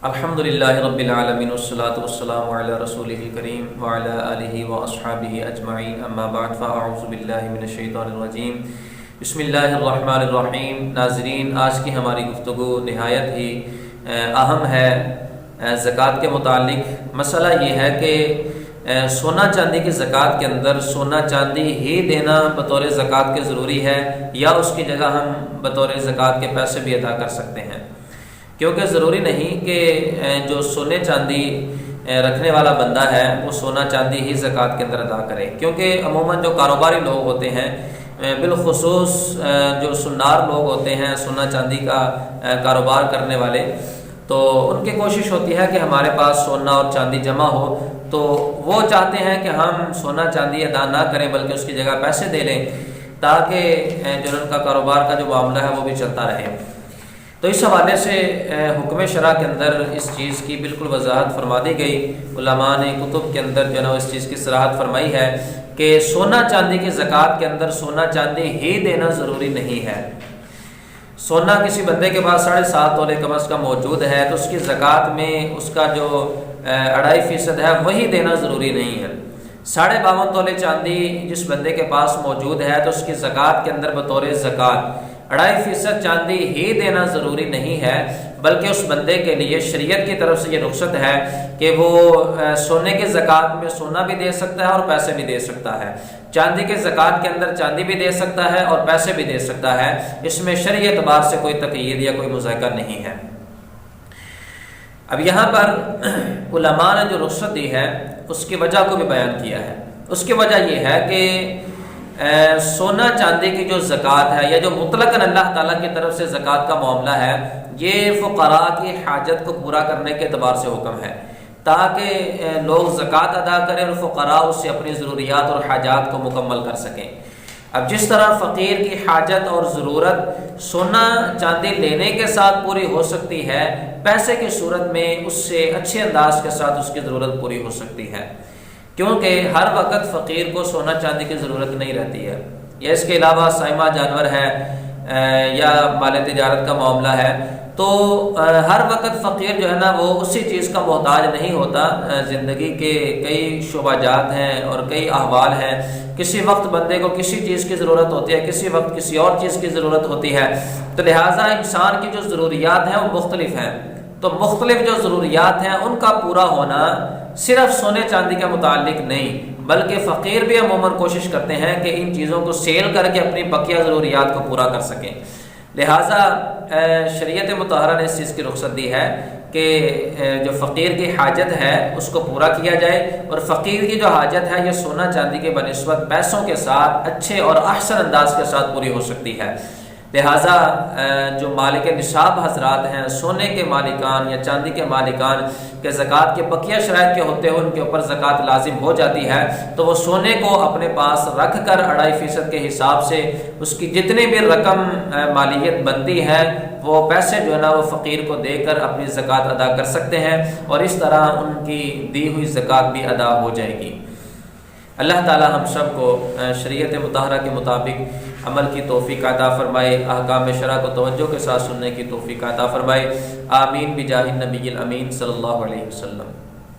الحمدللہ رب العالمین والصلاة والسلام علی رسولہ الکریم وعلی آلہ واصحابہ اجمعین، اما بعد فاعوذ باللہ من الشیطان الرجیم، بسم اللہ الرحمن الرحیم۔ ناظرین، آج کی ہماری گفتگو نہایت ہی اہم ہے زکوٰۃ کے متعلق۔ مسئلہ یہ ہے کہ سونا چاندی کی زکوٰۃ کے اندر سونا چاندی ہی دینا بطور زکوٰۃ کے ضروری ہے یا اس کی جگہ ہم بطور زکوٰۃ کے پیسے بھی ادا کر سکتے ہیں، کیونکہ ضروری نہیں کہ جو سونے چاندی رکھنے والا بندہ ہے وہ سونا چاندی ہی زکوٰۃ کے اندر ادا کرے، کیونکہ عموماً جو کاروباری لوگ ہوتے ہیں، بالخصوص جو سنار لوگ ہوتے ہیں، سونا چاندی کا کاروبار کرنے والے، تو ان کی کوشش ہوتی ہے کہ ہمارے پاس سونا اور چاندی جمع ہو، تو وہ چاہتے ہیں کہ ہم سونا چاندی ادا نہ کریں بلکہ اس کی جگہ پیسے دے لیں، تاکہ جو ان کا کاروبار کا جو معاملہ ہے وہ بھی چلتا رہے۔ تو اس حوالے سے حکم شرع کے اندر اس چیز کی بالکل وضاحت فرما دی گئی۔ علماء نے کتب کے اندر جو ہے نا اس چیز کی صراحت فرمائی ہے کہ سونا چاندی کی زکوٰۃ کے اندر سونا چاندی ہی دینا ضروری نہیں ہے۔ سونا کسی بندے کے پاس 7.5 تولے کم از کم موجود ہے تو اس کی زکوٰۃ میں اس کا جو 2.5% ہے وہی دینا ضروری نہیں ہے۔ 52.5 تولے چاندی جس بندے کے پاس موجود ہے تو اس کی زکوٰۃ کے اندر بطور زکوٰۃ 2.5% چاندی ہی دینا ضروری نہیں ہے، بلکہ اس بندے کے لیے شریعت کی طرف سے یہ رخصت ہے کہ وہ سونے کے زکوٰۃ میں سونا بھی دے سکتا ہے اور پیسے بھی دے سکتا ہے، چاندی کے زکوٰۃ کے اندر چاندی بھی دے سکتا ہے اور پیسے بھی دے سکتا ہے۔ اس میں شرعی اعتبار سے کوئی تقیید یا کوئی مذاکرہ نہیں ہے۔ اب یہاں پر علماء نے جو رخصت دی ہے اس کی وجہ کو بھی بیان کیا ہے۔ اس کی وجہ یہ ہے کہ سونا چاندی کی جو زکوٰۃ ہے یا جو مطلقاً اللہ تعالیٰ کی طرف سے زکوٰۃ کا معاملہ ہے، یہ فقراء کی حاجت کو پورا کرنے کے اعتبار سے حکم ہے، تاکہ لوگ زکوٰۃ ادا کریں اور فقراء اس سے اپنی ضروریات اور حاجات کو مکمل کر سکیں۔ اب جس طرح فقیر کی حاجت اور ضرورت سونا چاندی لینے کے ساتھ پوری ہو سکتی ہے، پیسے کی صورت میں اس سے اچھے انداز کے ساتھ اس کی ضرورت پوری ہو سکتی ہے، کیونکہ ہر وقت فقیر کو سونا چاندی کی ضرورت نہیں رہتی ہے، یا اس کے علاوہ سائمہ جانور ہے یا مال تجارت کا معاملہ ہے، تو ہر وقت فقیر جو ہے نا وہ اسی چیز کا محتاج نہیں ہوتا۔ زندگی کے کئی شعبہ جات ہیں اور کئی احوال ہیں، کسی وقت بندے کو کسی چیز کی ضرورت ہوتی ہے، کسی وقت کسی اور چیز کی ضرورت ہوتی ہے، تو لہٰذا انسان کی جو ضروریات ہیں وہ مختلف ہیں، تو مختلف جو ضروریات ہیں ان کا پورا ہونا صرف سونے چاندی کے متعلق نہیں، بلکہ فقیر بھی عموماً کوشش کرتے ہیں کہ ان چیزوں کو سیل کر کے اپنی بقیہ ضروریات کو پورا کر سکیں۔ لہٰذا شریعت مطہرہ نے اس چیز کی رخصت دی ہے کہ جو فقیر کی حاجت ہے اس کو پورا کیا جائے، اور فقیر کی جو حاجت ہے یہ سونا چاندی کے بنسبت پیسوں کے ساتھ اچھے اور احسن انداز کے ساتھ پوری ہو سکتی ہے۔ لہٰذا جو مالک نصاب حضرات ہیں، سونے کے مالکان یا چاندی کے مالکان کے زکوٰۃ کے بقیہ شرائط کے ہوتے ہیں ان کے اوپر زکوٰۃ لازم ہو جاتی ہے، تو وہ سونے کو اپنے پاس رکھ کر 2.5% کے حساب سے اس کی جتنی بھی رقم مالیت بنتی ہے وہ پیسے جو ہے نا وہ فقیر کو دے کر اپنی زکوٰۃ ادا کر سکتے ہیں، اور اس طرح ان کی دی ہوئی زکوٰۃ بھی ادا ہو جائے گی۔ اللہ تعالی ہم سب کو شریعت مطہرہ کے مطابق عمل کی توفیق عطا فرمائے، احکام شرع کو توجہ کے ساتھ سننے کی توفیق عطا فرمائے۔ آمین بجاہ النبی الامین صلی اللہ علیہ وسلم۔